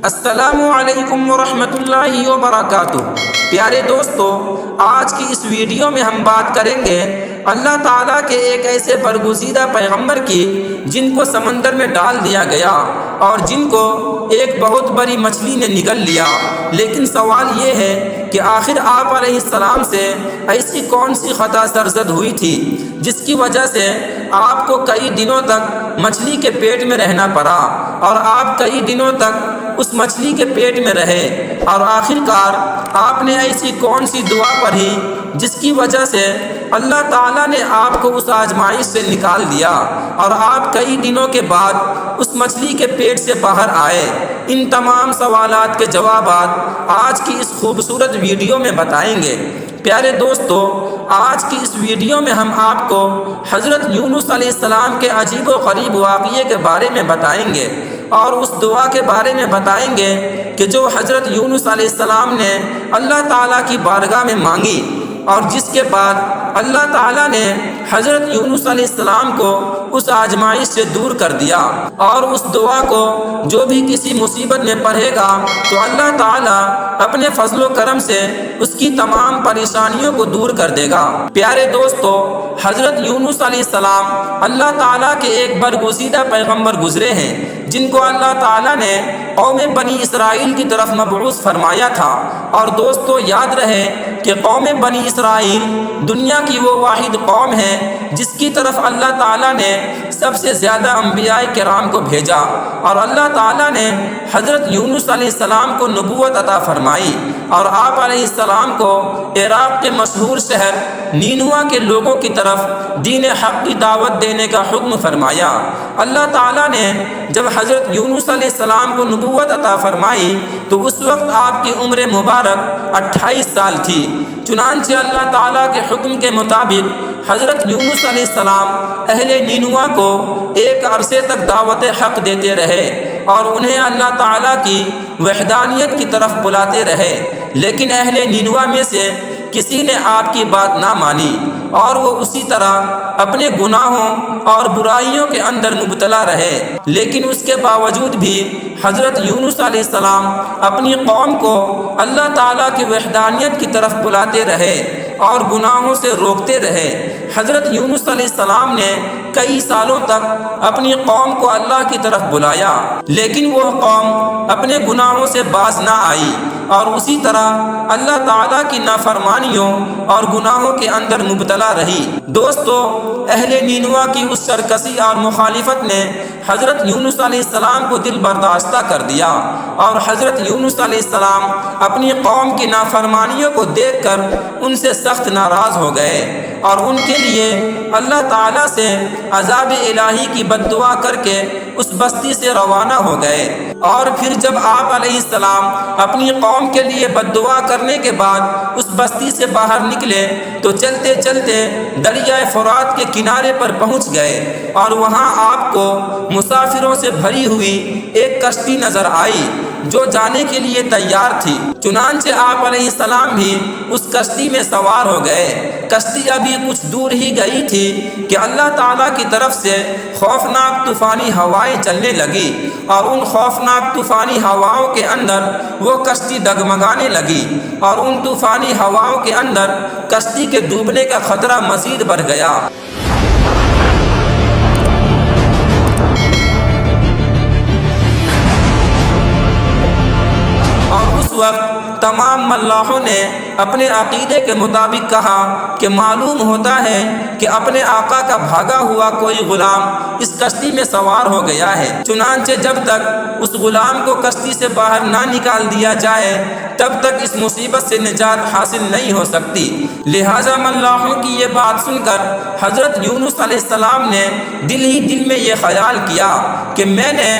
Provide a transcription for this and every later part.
السلام علیکم ورحمۃ اللہ وبرکاتہ۔ پیارے دوستو، آج کی اس ویڈیو میں ہم بات کریں گے اللہ تعالیٰ کے ایک ایسے برگزیدہ پیغمبر کی جن کو سمندر میں ڈال دیا گیا اور جن کو ایک بہت بڑی مچھلی نے نگل لیا۔ لیکن سوال یہ ہے کہ آخر آپ علیہ السلام سے ایسی کون سی خطا سرزد ہوئی تھی جس کی وجہ سے آپ کو کئی دنوں تک مچھلی کے پیٹ میں رہنا پڑا اور آپ کئی دنوں تک اس مچھلی کے پیٹ میں رہے، اور آخر کار آپ نے ایسی کون سی دعا پڑھی جس کی وجہ سے اللہ تعالیٰ نے آپ کو اس آزمائش سے نکال دیا اور آپ کئی دنوں کے بعد اس مچھلی کے پیٹ سے باہر آئے۔ ان تمام سوالات کے جوابات آج کی اس خوبصورت ویڈیو میں بتائیں گے۔ پیارے دوستو، آج کی اس ویڈیو میں ہم آپ کو حضرت یونس علیہ السلام کے عجیب و غریب واقعے کے بارے میں بتائیں گے اور اس دعا کے بارے میں بتائیں گے کہ جو حضرت یونس علیہ السلام نے اللہ تعالیٰ کی بارگاہ میں مانگی اور جس کے بعد اللہ تعالیٰ نے حضرت یونس علیہ السلام کو اس آزمائش سے دور کر دیا، اور اس دعا کو جو بھی کسی مصیبت میں پڑھے گا تو اللہ تعالیٰ اپنے فضل و کرم سے اس کی تمام پریشانیوں کو دور کر دے گا۔ پیارے دوستو، حضرت یونس علیہ السلام اللہ تعالیٰ کے ایک برگزیدہ پیغمبر گزرے ہیں جن کو اللہ تعالیٰ نے قوم بنی اسرائیل کی طرف مبعوث فرمایا تھا۔ اور دوستو، یاد رہے کہ قوم بنی اسرائیل دنیا کی وہ واحد قوم ہے جس کی طرف اللہ تعالیٰ نے سب سے زیادہ انبیاء کرام کو بھیجا، اور اللہ تعالیٰ نے حضرت یونس علیہ السلام کو نبوت عطا فرمائی اور آپ علیہ السلام کو عراق کے مشہور شہر نینوا کے لوگوں کی طرف دین حق کی دعوت دینے کا حکم فرمایا۔ اللہ تعالیٰ نے جب حضرت یونس علیہ السلام کو نبوت عطا فرمائی تو اس وقت آپ کی عمر مبارک 28 سال تھی۔ چنانچہ اللہ تعالیٰ کے حکم کے مطابق حضرت یونس علیہ السلام اہل نینوا کو ایک عرصے تک دعوت حق دیتے رہے اور انہیں اللہ تعالیٰ کی وحدانیت کی طرف بلاتے رہے، لیکن اہل نینوا میں سے کسی نے آپ کی بات نہ مانی اور وہ اسی طرح اپنے گناہوں اور برائیوں کے اندر مبتلا رہے۔ لیکن اس کے باوجود بھی حضرت یونس علیہ السلام اپنی قوم کو اللہ تعالیٰ کی وحدانیت کی طرف بلاتے رہے اور گناہوں سے روکتے رہے۔ حضرت یونس علیہ السلام نے کئی سالوں تک اپنی قوم کو اللہ کی طرف بلایا، لیکن وہ قوم اپنے گناہوں سے باز نہ آئی اور اسی طرح اللہ تعالیٰ کی نافرمانیوں اور گناہوں کے اندر مبتلا رہی۔ دوستو، اہل نینوا کی اس سرکشی اور مخالفت نے حضرت یونس علیہ السلام کو دل برداشتہ کر دیا، اور حضرت یونس علیہ السلام اپنی قوم کی نافرمانیوں کو دیکھ کر ان سے سخت ناراض ہو گئے اور ان کے لیے اللہ تعالیٰ سے عذاب الہی کی بد دعا کر کے اس بستی سے روانہ ہو گئے۔ اور پھر جب آپ علیہ السلام اپنی قوم کے لیے بد دعا کرنے کے بعد اس بستی سے باہر نکلے تو چلتے چلتے دریائے فرات کے کنارے پر پہنچ گئے، اور وہاں آپ کو مسافروں سے بھری ہوئی ایک کشتی نظر آئی جو جانے کے لیے تیار تھی۔ چنانچہ آپ علیہ السلام بھی اس کشتی میں سوار ہو گئے۔ کشتی ابھی کچھ دور ہی گئی تھی کہ اللہ تعالیٰ کی طرف سے خوفناک طوفانی ہوائیں چلنے لگی، اور ان خوفناک طوفانی ہواؤں کے اندر وہ کشتی ڈگمگانے لگی، اور ان طوفانی ہواؤں کے اندر کشتی کے ڈوبنے کا خطرہ مزید بڑھ گیا۔ وقت تمام ملاحوں نے اپنے عقیدے کے مطابق کہا کہ معلوم ہوتا ہے کہ اپنے آقا کا بھاگا ہوا کوئی غلام اس کشتی میں سوار ہو گیا ہے، چنانچہ جب تک اس غلام کو کشتی سے باہر نہ نکال دیا جائے تب تک اس مصیبت سے نجات حاصل نہیں ہو سکتی۔ لہٰذا ملاحوں کی یہ بات سن کر حضرت یونس علیہ السلام نے دل ہی دل میں یہ خیال کیا کہ میں نے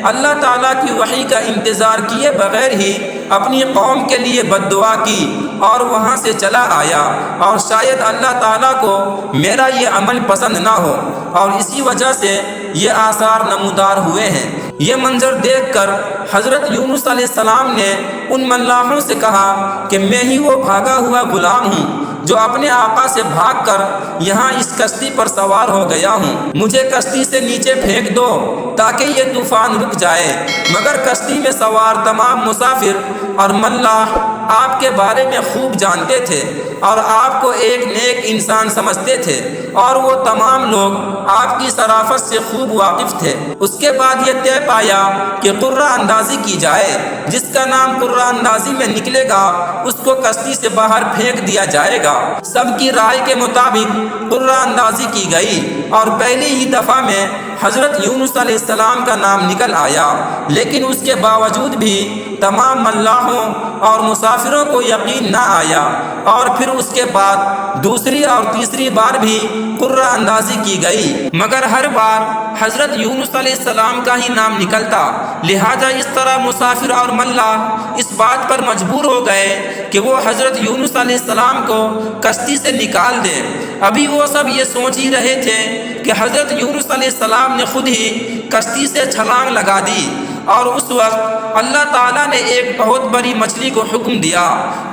اللہ تعالیٰ کی وحی کا انتظار کیے بغیر ہی اپنی قوم کے لیے بد دعا کی اور وہاں سے چلا آیا، اور شاید اللہ تعالیٰ کو میرا یہ عمل پسند نہ ہو، اور اسی وجہ سے یہ آثار نمودار ہوئے ہیں۔ یہ منظر دیکھ کر حضرت یونس علیہ السلام نے ان ملاحوں سے کہا کہ میں ہی وہ بھاگا ہوا غلام ہوں جو اپنے آقا سے بھاگ کر یہاں اس کشتی پر سوار ہو گیا ہوں، مجھے کشتی سے نیچے پھینک دو تاکہ یہ طوفان رک جائے۔ مگر کشتی میں سوار تمام مسافر اور ملاح آپ کے بارے میں خوب جانتے تھے اور آپ کو ایک نیک انسان سمجھتے تھے، اور وہ تمام لوگ آپ کی شرافت سے خوب واقف تھے۔ اس کے بعد یہ طے پایا کہ قرہ اندازی کی جائے، جس کا نام قرہ اندازی میں نکلے گا اس کو کشتی سے باہر پھینک دیا جائے گا۔ سب کی رائے کے مطابق قرہ اندازی کی گئی اور پہلی ہی دفعہ میں حضرت یونس علیہ السلام کا نام نکل آیا، لیکن اس کے باوجود بھی تمام ملاحوں اور مسافروں کو یقین نہ آیا، اور پھر اس کے بعد دوسری اور تیسری بار بھی قرہ اندازی کی گئی، مگر ہر بار حضرت یونس علیہ السلام کا ہی نام نکلتا۔ لہذا اس طرح مسافر اور ملاح اس بات پر مجبور ہو گئے کہ وہ حضرت یونس علیہ السلام کو کشتی سے نکال دیں۔ ابھی وہ سب یہ سوچ ہی رہے تھے کہ حضرت یونس علیہ السلام نے خود ہی کشتی سے چھلانگ لگا دی، اور اس وقت اللہ تعالیٰ نے ایک بہت بڑی مچھلی کو حکم دیا،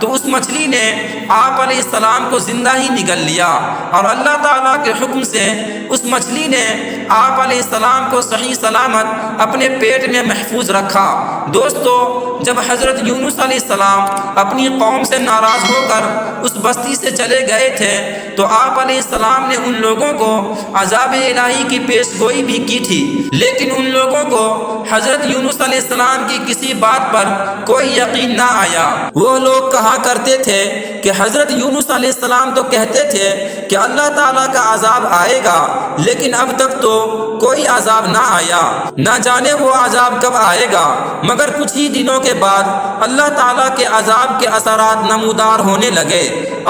تو اس مچھلی نے آپ علیہ السلام کو زندہ ہی نگل لیا، اور اللہ تعالیٰ کے حکم سے اس مچھلی نے آپ علیہ السلام کو صحیح سلامت اپنے پیٹ میں محفوظ رکھا۔ دوستو، جب حضرت یونس علیہ السلام اپنی قوم سے ناراض ہو کر اس بستی سے چلے گئے تھے تو آپ علیہ السلام نے ان لوگوں کو عذاب الہی کی پیش گوئی بھی کی تھی، لیکن ان لوگوں کو حضرت یونس علیہ السلام کی کسی بات پر کوئی یقین نہ آیا۔ وہ لوگ کہا کرتے تھے کہ حضرت یونس علیہ السلام تو کہتے تھے کہ اللہ تعالیٰ کا عذاب آئے گا، لیکن اب تک تو کوئی عذاب نہ آیا، نہ جانے وہ عذاب کب آئے گا۔ مگر کچھ ہی دنوں کے بعد اللہ تعالیٰ کے عذاب کے اثرات نمودار ہونے لگے،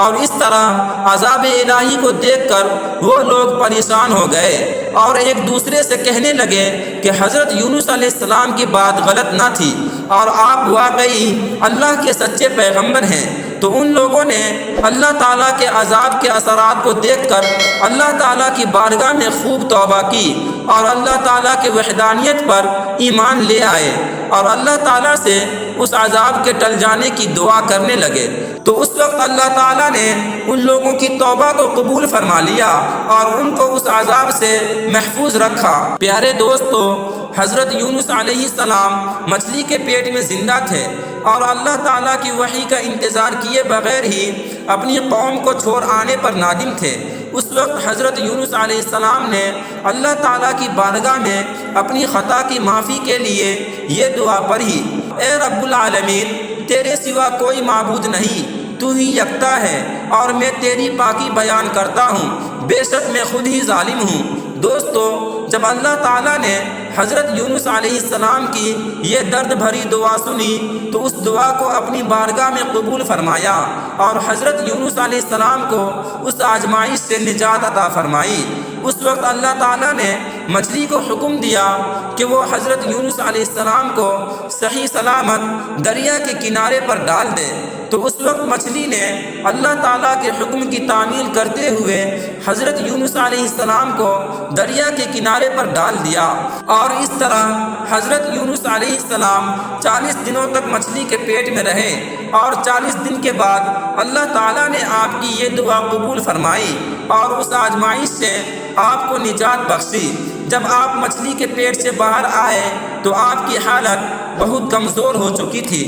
اور اس طرح عذاب الہی کو دیکھ کر وہ لوگ پریشان ہو گئے اور ایک دوسرے سے کہنے لگے کہ حضرت یونس علیہ السلام کی بات غلط نہ تھی اور آپ واقعی اللہ کے سچے پیغمبر ہیں۔ تو ان لوگوں نے اللہ تعالیٰ کے عذاب کے اثرات کو دیکھ کر اللہ تعالیٰ کی بارگاہ میں خوب توبہ کی اور اللہ تعالیٰ کے وحدانیت پر ایمان لے آئے، اور اللہ تعالیٰ سے اس عذاب کے ٹل جانے کی دعا کرنے لگے۔ تو اس وقت اللہ تعالیٰ نے ان لوگوں کی توبہ کو قبول فرما لیا اور ان کو اس عذاب سے محفوظ رکھا۔ پیارے دوستو، حضرت یونس علیہ السلام مچھلی کے پیٹ میں زندہ تھے اور اللہ تعالیٰ کی وحی کا انتظار کیے بغیر ہی اپنی قوم کو چھوڑ آنے پر نادم تھے۔ اس وقت حضرت یونس علیہ السلام نے اللہ تعالیٰ کی بارگاہ میں اپنی خطا کی معافی کے لیے یہ دعا پڑھی: اے رب العالمین، تیرے سوا کوئی معبود نہیں، تو ہی یکتا ہے، اور میں تیری پاکی بیان کرتا ہوں، بے شک میں خود ہی ظالم ہوں۔ دوستو، جب اللہ تعالیٰ نے حضرت یونس علیہ السلام کی یہ درد بھری دعا سنی تو اس دعا کو اپنی بارگاہ میں قبول فرمایا اور حضرت یونس علیہ السلام کو اس آزمائش سے نجات عطا فرمائی۔ اس وقت اللہ تعالیٰ نے مچھلی کو حکم دیا کہ وہ حضرت یونس علیہ السلام کو صحیح سلامت دریا کے کنارے پر ڈال دے۔ تو اس وقت مچھلی نے اللہ تعالیٰ کے حکم کی تعمیل کرتے ہوئے حضرت یونس علیہ السلام کو دریا کے کنارے پر ڈال دیا، اور اس طرح حضرت یونس علیہ السلام 40 دنوں تک مچھلی کے پیٹ میں رہے، اور 40 دن کے بعد اللہ تعالیٰ نے آپ کی یہ دعا قبول فرمائی اور اس آزمائش سے آپ کو نجات بخشی۔ جب آپ مچھلی کے پیٹ سے باہر آئے تو آپ کی حالت بہت کمزور ہو چکی تھی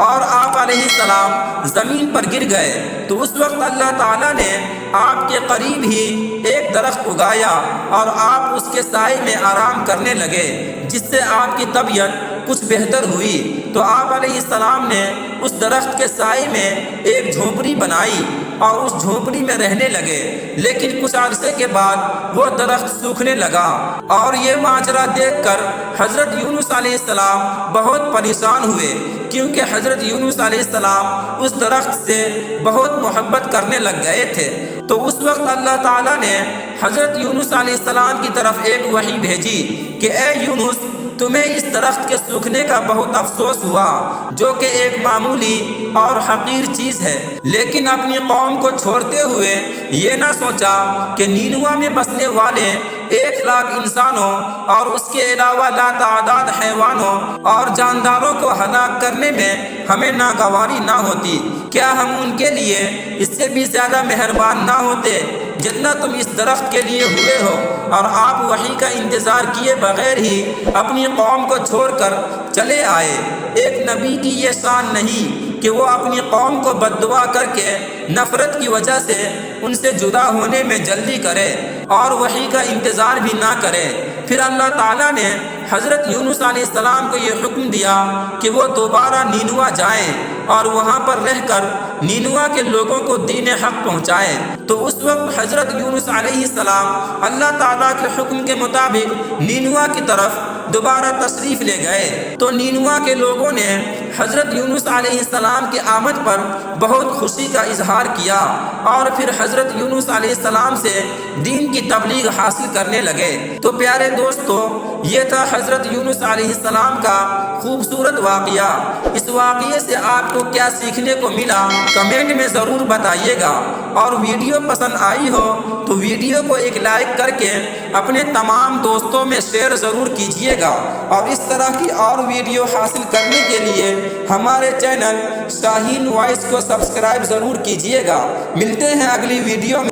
اور آپ علیہ السلام زمین پر گر گئے۔ تو اس وقت اللہ تعالیٰ نے آپ کے قریب ہی ایک درخت اگایا اور آپ اس کے سائے میں آرام کرنے لگے، جس سے آپ کی طبیعت کچھ بہتر ہوئی۔ تو آپ علیہ السلام نے اس درخت کے سائے میں ایک جھونپڑی بنائی اور اس جھونپڑی میں رہنے لگے، لیکن کچھ عرصے کے بعد وہ درخت سوکھنے لگا، اور یہ ماجرا دیکھ کر حضرت یونس علیہ السلام بہت پریشان ہوئے، کیونکہ حضرت یونس علیہ السلام اس درخت سے بہت محبت کرنے لگ گئے تھے۔ تو اس وقت اللہ تعالیٰ نے حضرت یونس علیہ السلام کی طرف ایک وحی بھیجی کہ اے یونس، تمہیں اس درخت کے سوکھنے کا بہت افسوس ہوا، جو کہ ایک معمولی اور حقیر چیز ہے، لیکن اپنی قوم کو چھوڑتے ہوئے یہ نہ سوچا کہ نینوا میں بسنے والے 1,00,000 انسانوں اور اس کے علاوہ لاتعداد حیوانوں اور جانداروں کو ہلاک کرنے میں ہمیں ناگواری نہ ہوتی، کیا ہم ان کے لیے اس سے بھی زیادہ مہربان نہ ہوتے؟ جتنا تم اس درخت کے لیے ہوئے ہو اور آپ وحی کا انتظار کیے بغیر ہی اپنی قوم کو چھوڑ کر چلے آئے۔ ایک نبی کی یہ شان نہیں کہ وہ اپنی قوم کو بد دعا کر کے نفرت کی وجہ سے ان سے جدا ہونے میں جلدی کرے اور وحی کا انتظار بھی نہ کرے۔ پھر اللہ تعالیٰ نے حضرت یونس علیہ السلام کو یہ حکم دیا کہ وہ دوبارہ نینوا جائیں اور وہاں پر رہ کر نینوا کے لوگوں کو دین حق پہنچائیں۔ تو اس وقت حضرت یونس علیہ السلام اللہ تعالیٰ کے حکم کے مطابق نینوا کی طرف دوبارہ تشریف لے گئے۔ تو نینوا کے لوگوں نے حضرت یونس علیہ السلام کی آمد پر بہت خوشی کا اظہار کیا اور پھر حضرت یونس علیہ السلام سے دین کی تبلیغ حاصل کرنے لگے۔ تو پیارے دوستو، یہ تھا حضرت یونس علیہ السلام کا خوبصورت واقعہ۔ اس واقعے سے آپ کو کیا سیکھنے کو ملا کمنٹ میں ضرور بتائیے گا، اور ویڈیو پسند آئی ہو تو ویڈیو کو ایک لائک کر کے اپنے تمام دوستوں میں شیئر ضرور کیجیے گا، اور اس طرح کی اور ویڈیو حاصل کرنے کے لیے ہمارے چینل شاہین وائس کو سبسکرائب ضرور کیجیے گا۔ ملتے ہیں اگلی ویڈیو میں۔